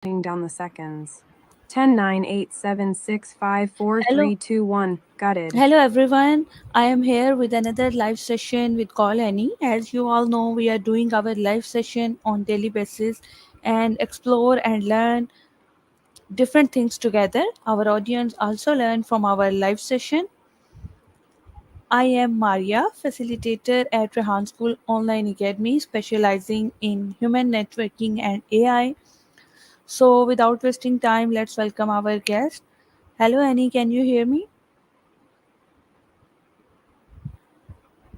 Down the seconds. 10, 9, 8, 7, 6, 5, 4, Hello, 3, 2, 1. Got it. hello everyone. I am here with another live session with CallAnnie. As you all know, we are doing our live session on daily basis and explore and learn different things together. Our audience also learn from our live session. I am Maria, facilitator at Rehan School Online Academy, specializing in human networking and AI. So, without wasting time, let's welcome our guest. Hello, Annie. Can you hear me?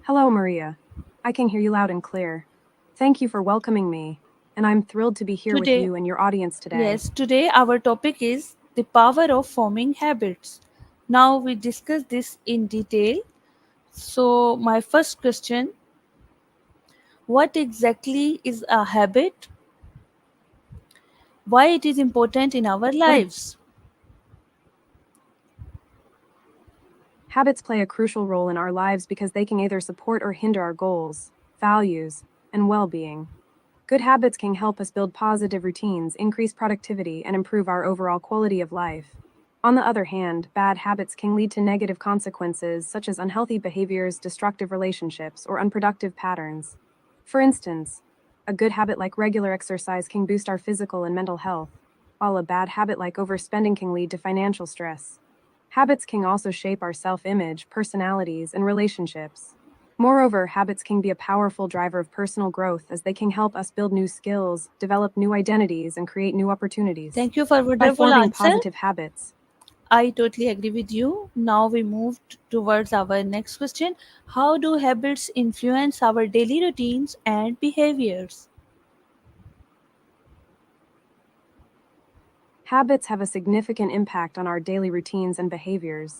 Hello, Maria. I can hear you loud and clear. Thank you for welcoming me, and I'm thrilled to be here with Today, you and your audience today. Yes, today our topic is the power of forming habits. Now we discuss this in detail. So, my first question, what exactly is a habit? Why it is important in our What lives? habits play a crucial role in our lives because they can either support or hinder our goals, values, and well being. Good habits can help us build positive routines, increase productivity, and improve our overall quality of life. On the other hand, bad habits can lead to negative consequences such as unhealthy behaviors, destructive relationships, or unproductive patterns. For instance, a good habit like regular exercise can boost our physical and mental health, while a bad habit like overspending can lead to financial stress. Habits can also shape our self image, personalities, and relationships. Moreover, habits can be a powerful driver of personal growth as they can help us build new skills, develop new identities, and create new opportunities. Thank you for By wonderful forming answer. positive habits, I totally agree with you. Now we move towards our next question. How do habits influence our daily routines and behaviors? habits have a significant impact on our daily routines and behaviors.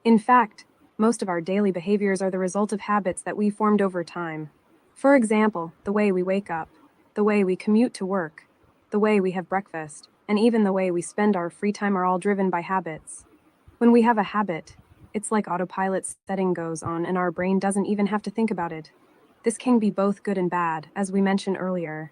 In fact, most of our daily behaviors are the result of habits that we formed over time. For example, the way we wake up, the way we commute to work, the way we have breakfast, and even the way we spend our free time are all driven by habits. When we have a habit, it's like autopilot setting goes on and our brain doesn't even have to think about it. This can be both good and bad, as we mentioned earlier.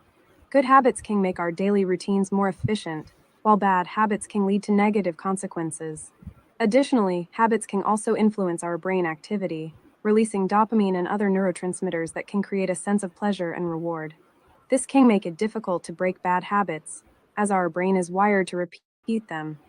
Good habits can make our daily routines more efficient, while bad habits can lead to negative consequences. Additionally, habits can also influence our brain activity, releasing dopamine and other neurotransmitters that can create a sense of pleasure and reward. This can make it difficult to break bad habits, as our brain is wired to repeat them.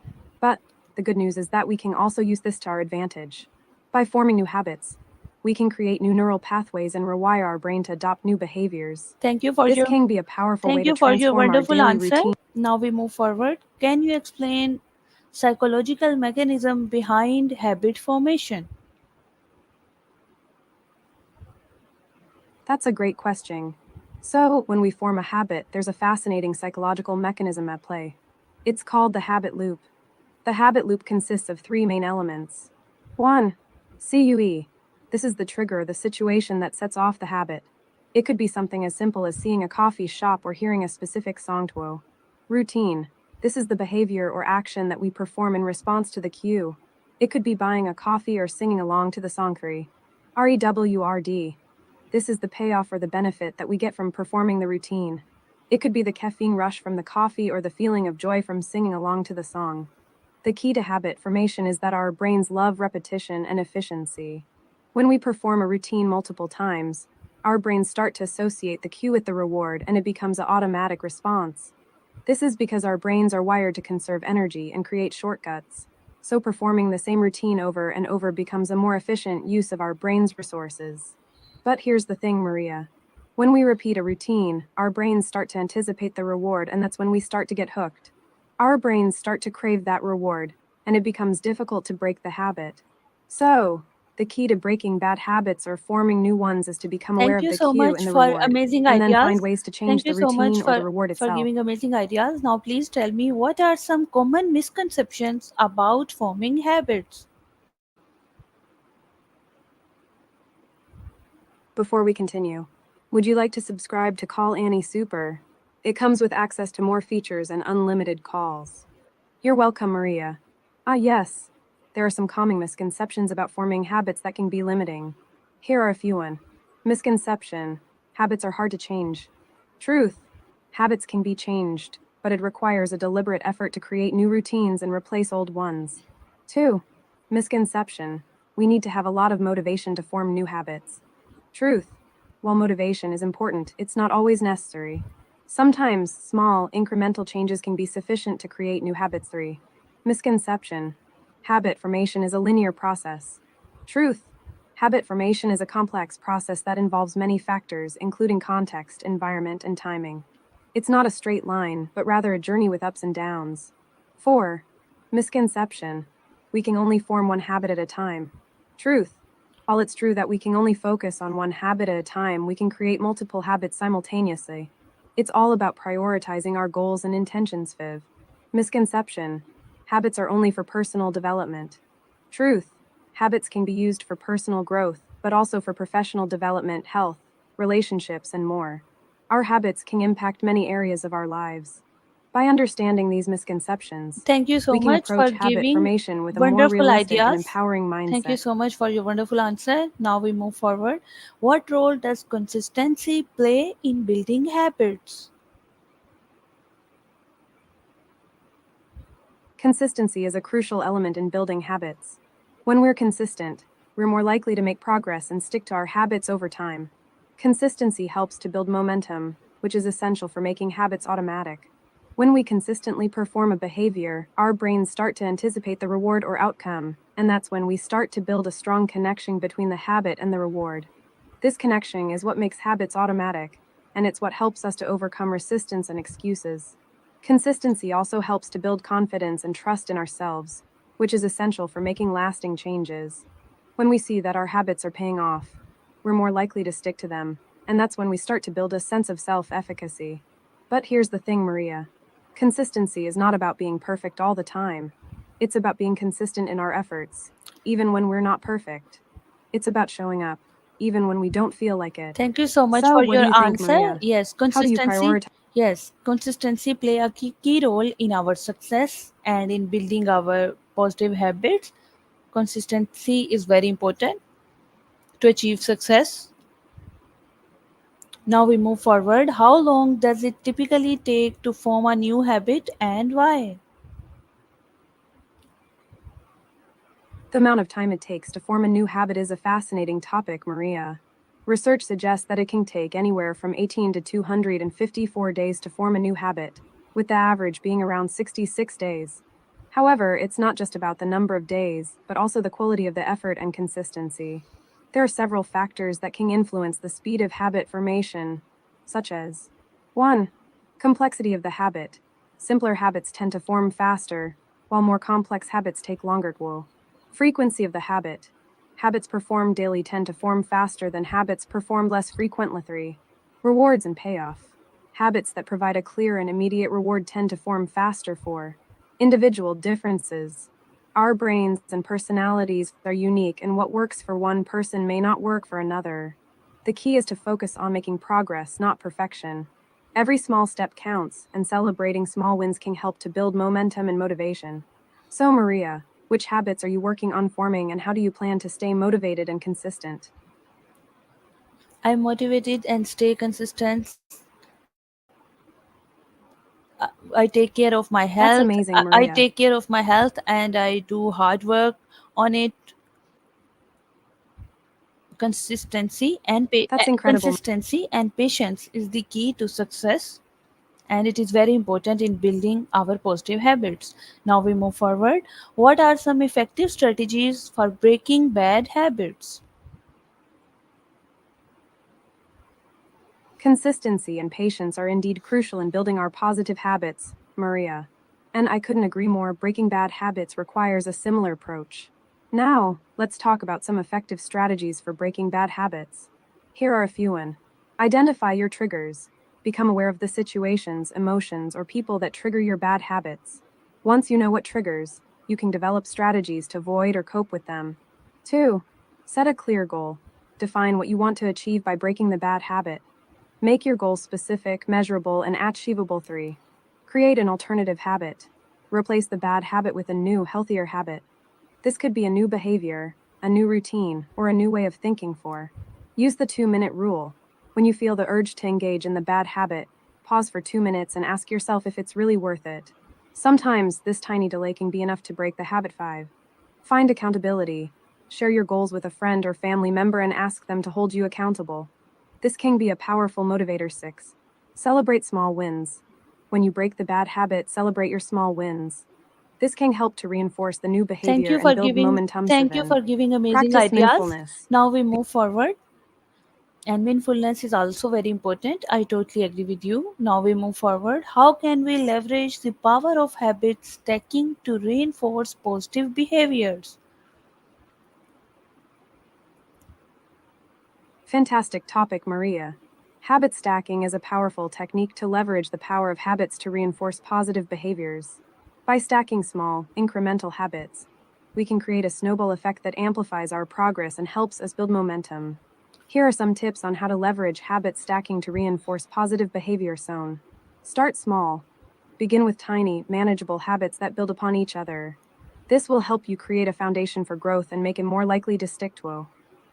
But the good news is that we can also use this to our advantage. By forming new habits, we can create new neural pathways and rewire our brain to adopt new behaviors. Thank you for This your can be a powerful way Thank to you for your transform our wonderful daily answer. routine. Now we move forward. Can you explain psychological mechanism behind habit formation? That's a great question. So, when we form a habit, there's a fascinating psychological mechanism at play. It's called the habit loop. The habit loop consists of three main elements. 1. CUE. This is the trigger, the situation that sets off the habit. It could be something as simple as seeing a coffee shop or hearing a specific song. 2. Routine. This is the behavior or action that we perform in response to the cue. It could be buying a coffee or singing along to the song. 3. REWRD. This is the payoff or the benefit that we get from performing the routine. It could be the caffeine rush from the coffee or the feeling of joy from singing along to the song. The key to habit formation is that our brains love repetition and efficiency. When we perform a routine multiple times, our brains start to associate the cue with the reward and it becomes an automatic response. This is because our brains are wired to conserve energy and create shortcuts. So performing the same routine over and over becomes a more efficient use of our brain's resources. But here's the thing, Maria. When we repeat a routine, our brains start to anticipate the reward, and that's when we start to get hooked. Our brains start to crave that reward, and it becomes difficult to break the habit. So, the key to breaking bad habits or forming new ones is to become aware Thank of you the so cue much and the for reward, amazing and then find ideas. ways to change Thank you the so much routine or the reward for itself. giving amazing ideas. Now please tell me what are some common misconceptions about forming habits? Before we continue, would you like to subscribe to Call Annie Super? It comes with access to more features and unlimited calls. You're welcome, Maria. Ah, yes. There are some common misconceptions about forming habits that can be limiting. Here are a few. 1. Misconception. Habits are hard to change. Truth. Habits can be changed, but it requires a deliberate effort to create new routines and replace old ones. 2. Misconception. We need to have a lot of motivation to form new habits. Truth. While motivation is important, it's not always necessary. Sometimes, small, incremental changes can be sufficient to create new habits. 3. Misconception. Habit formation is a linear process. Truth. Habit formation is a complex process that involves many factors, including context, environment, and timing. It's not a straight line, but rather a journey with ups and downs. 4. Misconception. We can only form one habit at a time. Truth. While it's true that we can only focus on one habit at a time, we can create multiple habits simultaneously. It's all about prioritizing our goals and intentions. 5. Misconception. Habits are only for personal development. Truth. Habits can be used for personal growth, but also for professional development, health, relationships, and more. Our habits can impact many areas of our lives. By understanding these misconceptions, Thank you so we can much for approach habit giving formation with a more wonderful realistic and ideas. empowering Thank you mindset. so much for your wonderful answer. Now we move forward. What role does consistency play in building habits? Consistency is a crucial element in building habits. When we're consistent, we're more likely to make progress and stick to our habits over time. Consistency helps to build momentum, which is essential for making habits automatic. When we consistently perform a behavior, our brains start to anticipate the reward or outcome, and that's when we start to build a strong connection between the habit and the reward. This connection is what makes habits automatic, and it's what helps us to overcome resistance and excuses. Consistency also helps to build confidence and trust in ourselves, which is essential for making lasting changes. When we see that our habits are paying off, we're more likely to stick to them, and that's when we start to build a sense of self-efficacy. But here's the thing, Maria. Consistency is not about being perfect all the time. It's about being consistent in our efforts, even when we're not perfect. It's about showing up, even when we don't feel like it. Thank you so much So, for what do your you think, answer. Maria? Yes, How do you consistency. prioritize? Yes, consistency play a key role in our success and in building our positive habits. Consistency is very important to achieve success. Now we move forward. How long does it typically take to form a new habit and why? The amount of time it takes to form a new habit is a fascinating topic, Maria. Research suggests that it can take anywhere from 18 to 254 days to form a new habit, with the average being around 66 days. However, it's not just about the number of days, but also the quality of the effort and consistency. There are several factors that can influence the speed of habit formation, such as 1. Complexity of the habit. Simpler habits tend to form faster, while more complex habits take longer. Frequency of the habit. Habits performed daily tend to form faster than habits performed less frequently. 3. Rewards and payoff. Habits that provide a clear and immediate reward tend to form faster. 4. Individual differences. Our brains and personalities are unique, and what works for one person may not work for another. The key is to focus on making progress, not perfection. Every small step counts, and celebrating small wins can help to build momentum and motivation. So, Maria, which habits are you working on forming, and how do you plan to stay motivated and consistent? I'm motivated and stay consistent. I take care of my That's health. amazing, I Maria. take care of my health and I do hard work on it. That's incredible. Consistency and patience is the key to success, and it is very important in building our positive habits. Now we move forward. What are some effective strategies for breaking bad habits? Consistency and patience are indeed crucial in building our positive habits, Maria. And I couldn't agree more, breaking bad habits requires a similar approach. Now, let's talk about some effective strategies for breaking bad habits. Here are a few. 1. Identify your triggers. Become aware of the situations, emotions, or people that trigger your bad habits. Once you know what triggers, you can develop strategies to avoid or cope with them. 2. Set a clear goal. Define what you want to achieve by breaking the bad habit. Make your goals specific, measurable, and achievable. 3. Create an alternative habit. Replace the bad habit with a new, healthier habit. This could be a new behavior, a new routine, or a new way of thinking. 4. Use the 2-minute rule. When you feel the urge to engage in the bad habit, Pause for 2 minutes and ask yourself if it's really worth it. Sometimes this tiny delay can be enough to break the habit. 5. Find accountability. Share your goals with a friend or family member and ask them to hold you accountable. This can be a powerful motivator. 6. Celebrate small wins. When you break the bad habit, celebrate your small wins. This can help to reinforce the new Thank behavior you and for build giving momentum. thank you 7. for giving amazing Practice ideas. mindfulness. Now we move forward. And mindfulness is also very important. I totally agree with you. Now we move forward. How can we leverage the power of habit stacking to reinforce positive behaviors? Fantastic topic, Maria. Habit stacking is a powerful technique to leverage the power of habits to reinforce positive behaviors. By stacking small, incremental habits, we can create a snowball effect that amplifies our progress and helps us build momentum. Here are some tips on how to leverage habit stacking to reinforce positive behavior. Start small. Begin with tiny, manageable habits that build upon each other. This will help you create a foundation for growth and make it more likely to stick to.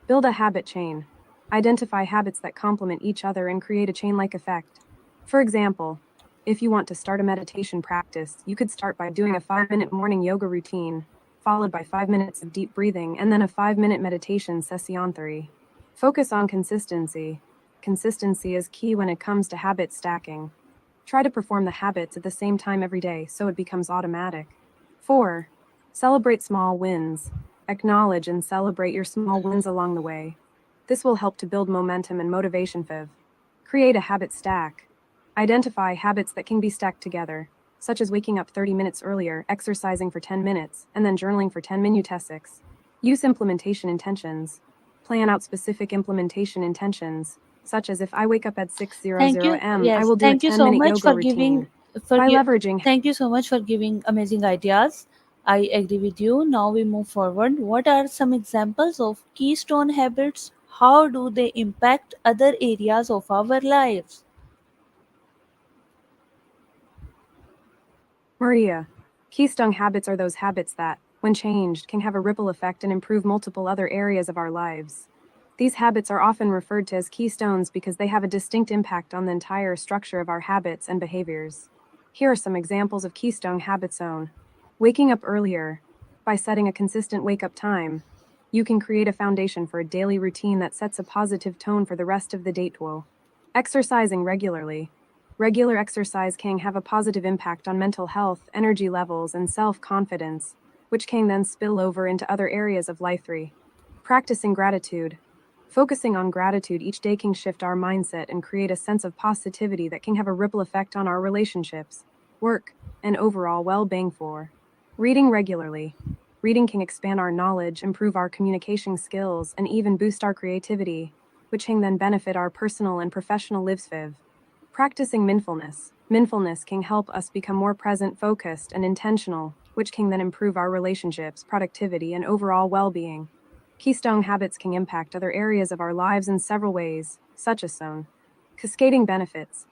Build a habit chain. Identify habits that complement each other and create a chain-like effect. For example, if you want to start a meditation practice, you could start by doing a 5-minute morning yoga routine, followed by 5 minutes of deep breathing, and then a 5-minute meditation session. 3. Focus on consistency. Consistency is key when it comes to habit stacking. Try to perform the habits at the same time every day so it becomes automatic. 4. Celebrate small wins. Acknowledge and celebrate your small wins along the way. This will help to build momentum and motivation. 5. Create a habit stack. Identify habits that can be stacked together, such as waking up 30 minutes earlier, exercising for 10 minutes, and then journaling for 10 minutes. 6. Use implementation intentions. Plan out specific implementation intentions, such as if I wake up at 6:00 Thank you. am, I Yes, will do a thank you so 10-minute much yoga for giving routine. By leveraging thank you so much for giving amazing ideas. I agree with you. Now we move forward. What are some examples of keystone habits? How do they impact other areas of our lives? Maria, keystone habits are those habits that, when changed, can have a ripple effect and improve multiple other areas of our lives. These habits are often referred to as keystones because they have a distinct impact on the entire structure of our habits and behaviors. Here are some examples of keystone habits. Waking up earlier. By setting a consistent wake-up time, you can create a foundation for a daily routine that sets a positive tone for the rest of the day. Exercising regularly. Regular exercise can have a positive impact on mental health, energy levels, and self-confidence, which can then spill over into other areas of life. 3. Practicing gratitude. Focusing on gratitude each day can shift our mindset and create a sense of positivity that can have a ripple effect on our relationships, work, and overall well-being. 4. Reading regularly. Reading can expand our knowledge, improve our communication skills, and even boost our creativity, which can then benefit our personal and professional lives. 5. Practicing mindfulness. Mindfulness can help us become more present, focused, and intentional, which can then improve our relationships, productivity, and overall well-being. Keystone habits can impact other areas of our lives in several ways, such as cascading benefits.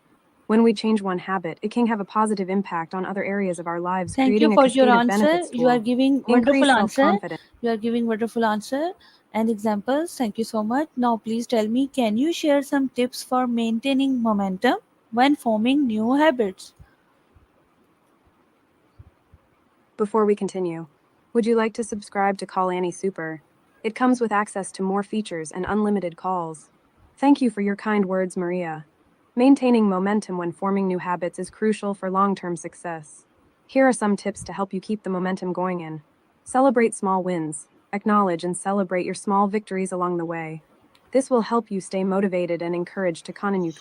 When we change one habit, it can have a positive impact on other areas of our lives, Thank you creating a for your cascade of answer. benefits. You are 4. giving wonderful Increase answer. self-confidence. You are giving wonderful answer and examples. Thank you so much. Now please tell me, can you share some tips for maintaining momentum when forming new habits? Before we continue, would you like to subscribe to CallAnnie Super? It comes with access to more features and unlimited calls. Thank you for your kind words, Maria. Maintaining momentum when forming new habits is crucial for long-term success. Here are some tips to help you keep the momentum going. Celebrate small wins. Acknowledge and celebrate your small victories along the way. This will help you stay motivated and encouraged to continue.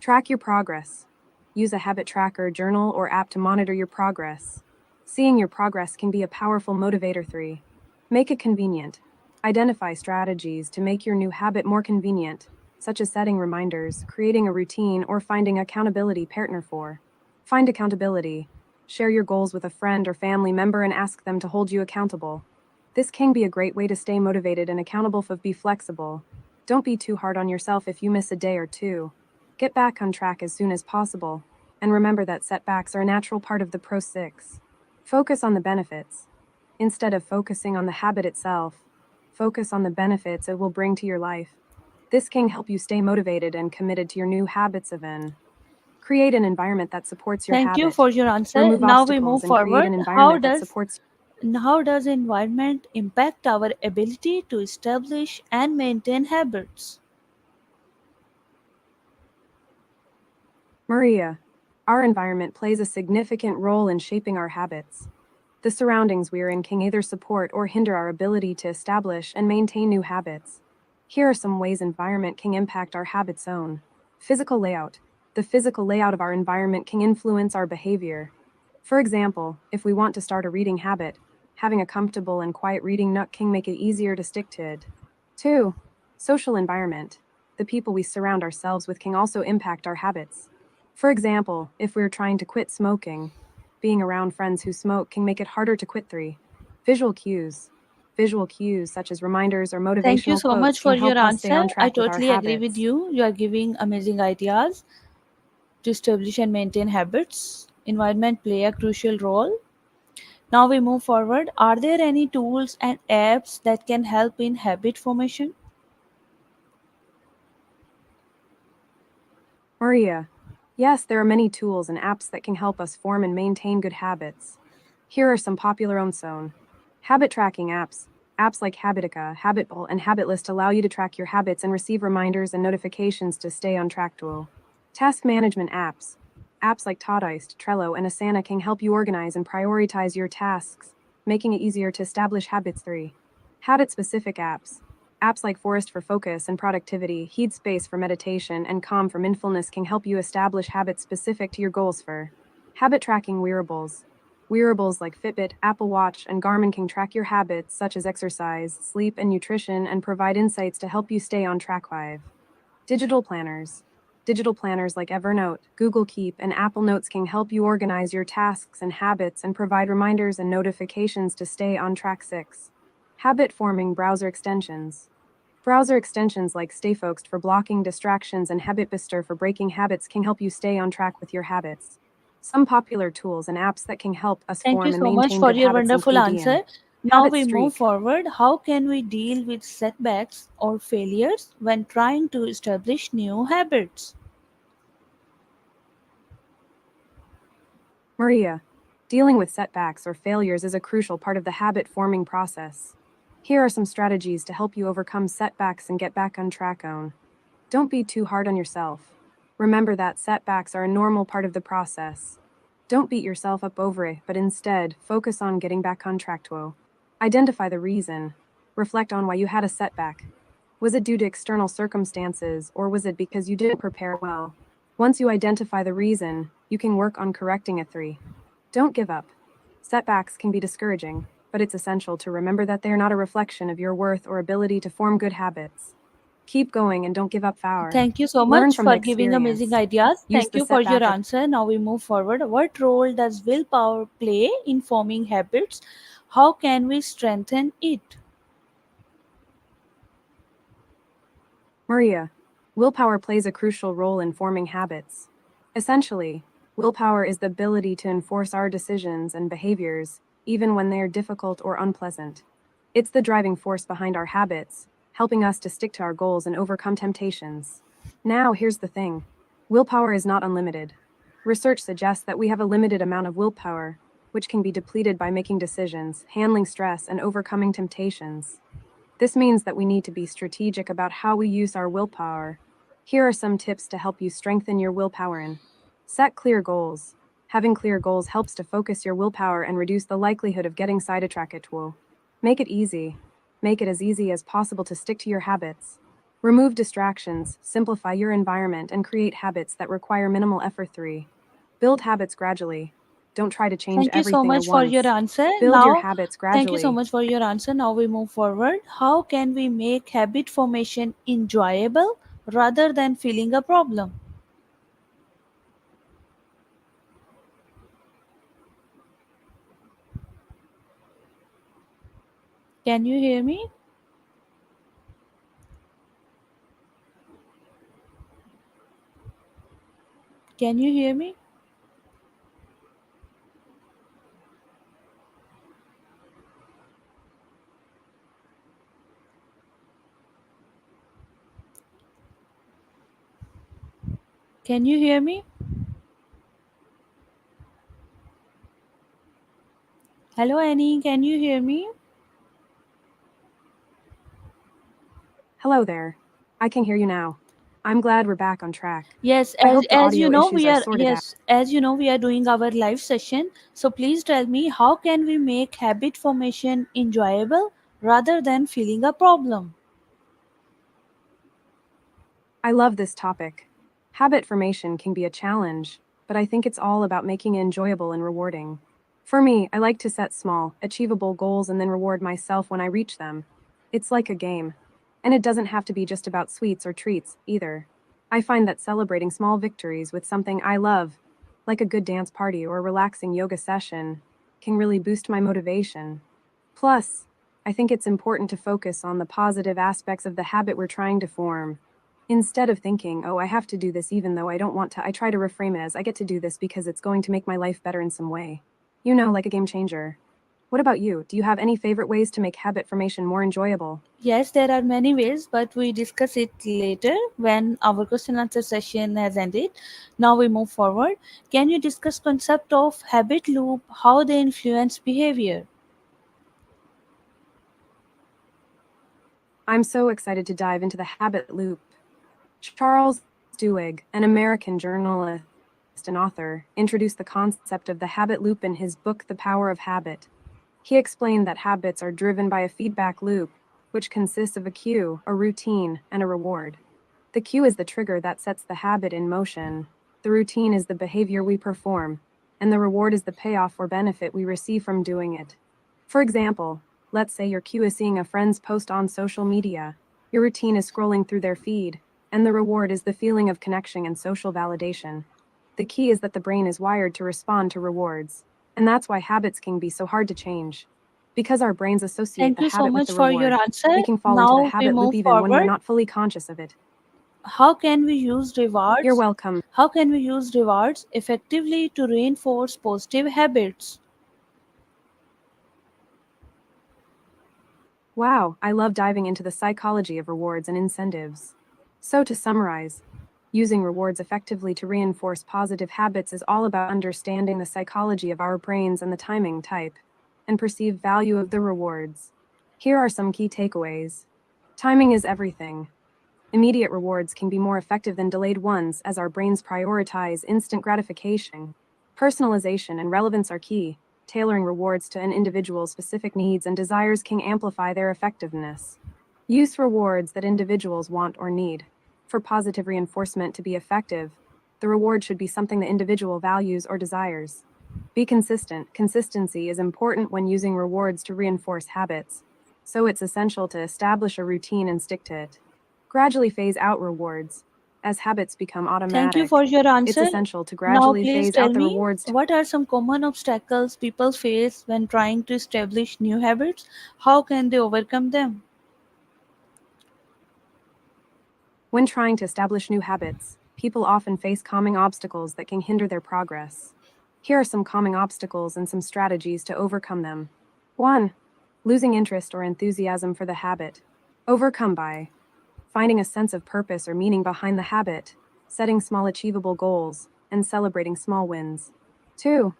Track your progress. Use a habit tracker, journal, or app to monitor your progress. Seeing your progress can be a powerful motivator. 3. Make it convenient. Identify strategies to make your new habit more convenient, such as setting reminders, creating a routine, or finding accountability partner. 4. Find accountability. Share your goals with a friend or family member and ask them to hold you accountable. This can be a great way to stay motivated and accountable. 5. Be flexible. Don't be too hard on yourself if you miss a day or two. Get back on track as soon as possible, and remember that setbacks are a natural part of the process. 6. Focus on the benefits. Instead of focusing on the habit itself, focus on the benefits it will bring to your life. This can help you stay motivated and committed to your new habits. 7. Create an environment that supports your Thank you habit. for your answer. Remove Now we move obstacles and create forward. an environment that supports. How does environment impact our ability to establish and maintain habits? Maria, our environment plays a significant role in shaping our habits. The surroundings we are in can either support or hinder our ability to establish and maintain new habits. Here are some ways environment can impact our habit zone. Physical layout. The physical layout of our environment can influence our behavior. For example, if we want to start a reading habit, having a comfortable and quiet reading nook can make it easier to stick to it. 2. Social environment. The people we surround ourselves with can also impact our habits. For example, if we're trying to quit smoking, being around friends who smoke can make it harder to quit. 3. Visual cues. Visual cues such as reminders or Thank you motivational so much quotes for can your help us stay answer. on I track with our totally agree with habits. you. You are giving amazing ideas to establish and maintain habits. Environment play a crucial role. Now we move forward. Are there any tools and apps that can help in habit formation? Maria. Yes, there are many tools and apps that can help us form and maintain good habits. Here are some popular on. Habit tracking apps. Apps like Habitica, Habitable, and Habitlist allow you to track your habits and receive reminders and notifications to stay on track. Task management apps. Apps like Todoist, Trello, and Asana can help you organize and prioritize your tasks, making it easier to establish habits. 3. Habit-specific apps. Apps like Forest for focus and productivity, Headspace for meditation, and Calm for mindfulness can help you establish habits specific to your goals. For habit tracking wearables. Wearables like Fitbit, Apple Watch, and Garmin can track your habits such as exercise, sleep, and nutrition and provide insights to help you stay on track. 5. Digital planners. Digital planners like Evernote, Google Keep, and Apple Notes can help you organize your tasks and habits and provide reminders and notifications to stay on track. 6. Habit forming browser extensions. Browser extensions like StayFocused for blocking distractions and HabitBuster for breaking habits can help you stay on track with your habits. Some popular tools and apps that can help us Thank you form and so much maintain for good your habits wonderful include answer. Now Habit we move Streak. forward. How can we deal with setbacks or failures when trying to establish new habits? Maria, dealing with setbacks or failures is a crucial part of the habit forming process. Here are some strategies to help you overcome setbacks and get back on track. Don't be too hard on yourself. Remember that setbacks are a normal part of the process. Don't beat yourself up over it, but instead, focus on getting back on track. Identify the reason. Reflect on why you had a setback. Was it due to external circumstances, or was it because you didn't prepare well? Once you identify the reason, you can work on correcting it. 3. Don't give up. Setbacks can be discouraging, but it's essential to remember that they are not a reflection of your worth or ability to form good habits. Keep going and don't give up. 4. Thank you so Learn much from the for giving amazing experience. ideas. Use Thank the you for your setback as. answer. Now we move forward. What role does willpower play in forming habits? How can we strengthen it? Maria, willpower plays a crucial role in forming habits. Essentially, willpower is the ability to enforce our decisions and behaviors, even when they are difficult or unpleasant. It's the driving force behind our habits, helping us to stick to our goals and overcome temptations. Now, here's the thing: willpower is not unlimited. Research suggests that we have a limited amount of willpower, which can be depleted by making decisions, handling stress, and overcoming temptations. This means that we need to be strategic about how we use our willpower. Here are some tips to help you strengthen your willpower. Set clear goals. Having clear goals helps to focus your willpower and reduce the likelihood of getting sidetracked. Make it easy. Make it as easy as possible to stick to your habits. Remove distractions, simplify your environment, and create habits that require minimal effort. 3. Build habits gradually. Don't try to change Thank you so everything at much for your once. answer. Build your habits Thank you so gradually. much for your answer. Now we move forward. How can we make habit formation enjoyable rather than feeling a problem? Can you hear me? Can you hear me? Can you hear me? Hello, Annie. Can you hear me? Hello there. I can hear you now. I'm glad we're back on track. Yes, I as hope the as you audio know, issues we are are sorted out. yes, as you know, we are doing our live session. So please tell me, how can we make habit formation enjoyable rather than feeling a problem? I love this topic. Habit formation can be a challenge, but I think it's all about making it enjoyable and rewarding. For me, I like to set small, achievable goals and then reward myself when I reach them. It's like a game. And it doesn't have to be just about sweets or treats, either. I find that celebrating small victories with something I love, like a good dance party or a relaxing yoga session, can really boost my motivation. Plus, I think it's important to focus on the positive aspects of the habit we're trying to form. Instead of thinking, oh, I have to do this even though I don't want to, I try to reframe it as I get to do this because it's going to make my life better in some way. Like a game changer. What about you? Do you have any favorite ways to make habit formation more enjoyable? Yes, there are many ways, but we discuss it later when our question answer session has ended. Now we move forward. Can you discuss concept of habit loop, how they influence behavior? I'm so excited to dive into the habit loop. Charles Duhigg, an American journalist and author, introduced the concept of the habit loop in his book, The Power of Habit. He explained that habits are driven by a feedback loop, which consists of a cue, a routine, and a reward. The cue is the trigger that sets the habit in motion. The routine is the behavior we perform, and the reward is the payoff or benefit we receive from doing it. For example, let's say your cue is seeing a friend's post on social media. Your routine is scrolling through their feed, and the reward is the feeling of connection and social validation. The key is that the brain is wired to respond to rewards, and that's why habits can be so hard to change. Because our brains associate Thank the you so habit with much the for your reward, answer. we can fall into the Now we habit loop move even when we're forward. not fully conscious of it. How can we use You're rewards? welcome. How can we use rewards effectively to reinforce positive habits? Wow, I love diving into the psychology of rewards and incentives. So, to summarize, using rewards effectively to reinforce positive habits is all about understanding the psychology of our brains and the timing type, and perceived value of the rewards. Here are some key takeaways. Timing is everything. Immediate rewards can be more effective than delayed ones as our brains prioritize instant gratification. Personalization and relevance are key. Tailoring rewards to an individual's specific needs and desires can amplify their effectiveness. Use rewards that individuals want or need. For positive reinforcement to be effective, the reward should be something the individual values or desires. Be consistent. Consistency is important when using rewards to reinforce habits, so it's essential to establish a routine and stick to it. Gradually phase out rewards. As habits become Thank you for automatic, your it's answer. essential to Now, gradually please phase tell out the me, rewards. what are some common obstacles people face when trying to establish new habits? How can they overcome them? When trying to establish new habits, people often face common obstacles that can hinder their progress. Here are some common obstacles and some strategies to overcome them. 1. Losing interest or enthusiasm for the habit. Overcome by finding a sense of purpose or meaning behind the habit, setting small achievable goals, and celebrating small wins. 2.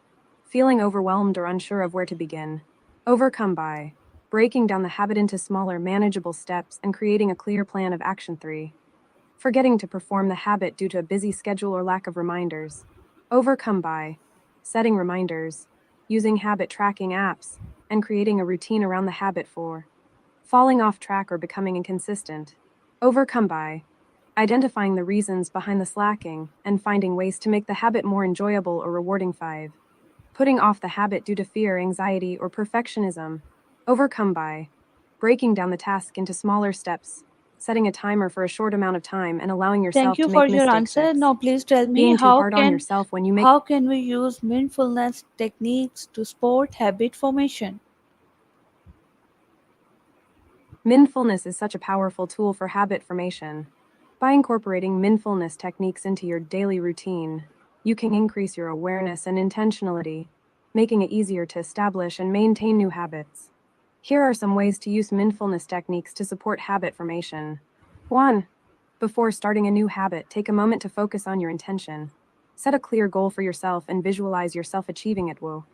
Feeling overwhelmed or unsure of where to begin. Overcome by breaking down the habit into smaller, manageable steps and creating a clear plan of action. 3. Forgetting to perform the habit due to a busy schedule or lack of reminders. Overcome by setting reminders, using habit tracking apps, and creating a routine around the habit. 4. Falling off track or becoming inconsistent. Overcome by identifying the reasons behind the slacking and finding ways to make the habit more enjoyable or rewarding. 5. Putting off the habit due to fear, anxiety, or perfectionism. Overcome by breaking down the task into smaller steps, setting a timer for a short amount of time, and allowing Thank yourself you to for make your mistakes. answer. 6. Now, please tell me, Being too hard on yourself when you make. how can we use mindfulness techniques to support habit formation? Mindfulness is such a powerful tool for habit formation. By incorporating mindfulness techniques into your daily routine, you can increase your awareness and intentionality, making it easier to establish and maintain new habits. Here are some ways to use mindfulness techniques to support habit formation. 1. Before starting a new habit, take a moment to focus on your intention. Set a clear goal for yourself and visualize yourself achieving it. Woo.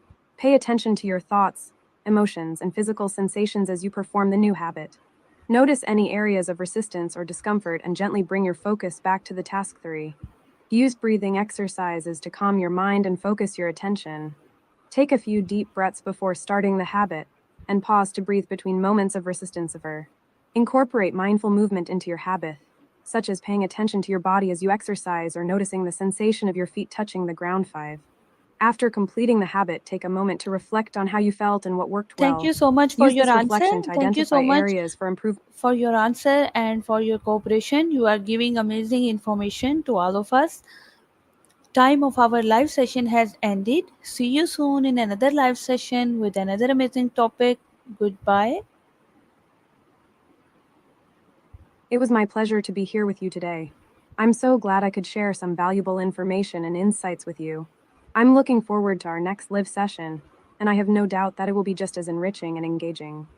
Pay attention to your thoughts, emotions, and physical sensations as you perform the new habit. Notice any areas of resistance or discomfort and gently bring your focus back to the task 3. Use breathing exercises to calm your mind and focus your attention. Take a few deep breaths before starting the habit, and pause to breathe between moments of resistance. Incorporate mindful movement into your habit, such as paying attention to your body as you exercise or noticing the sensation of your feet touching the ground. 5. After completing the habit, take a moment to reflect on how you felt and what worked Thank well. you so much for Use your this answer. reflection to Thank you identify so much areas for improvement. for your answer and for your cooperation. You are giving amazing information to all of us. Time of our live session has ended. See you soon in another live session with another amazing topic. Goodbye. It was my pleasure to be here with you today. I'm so glad I could share some valuable information and insights with you. I'm looking forward to our next live session, and I have no doubt that it will be just as enriching and engaging.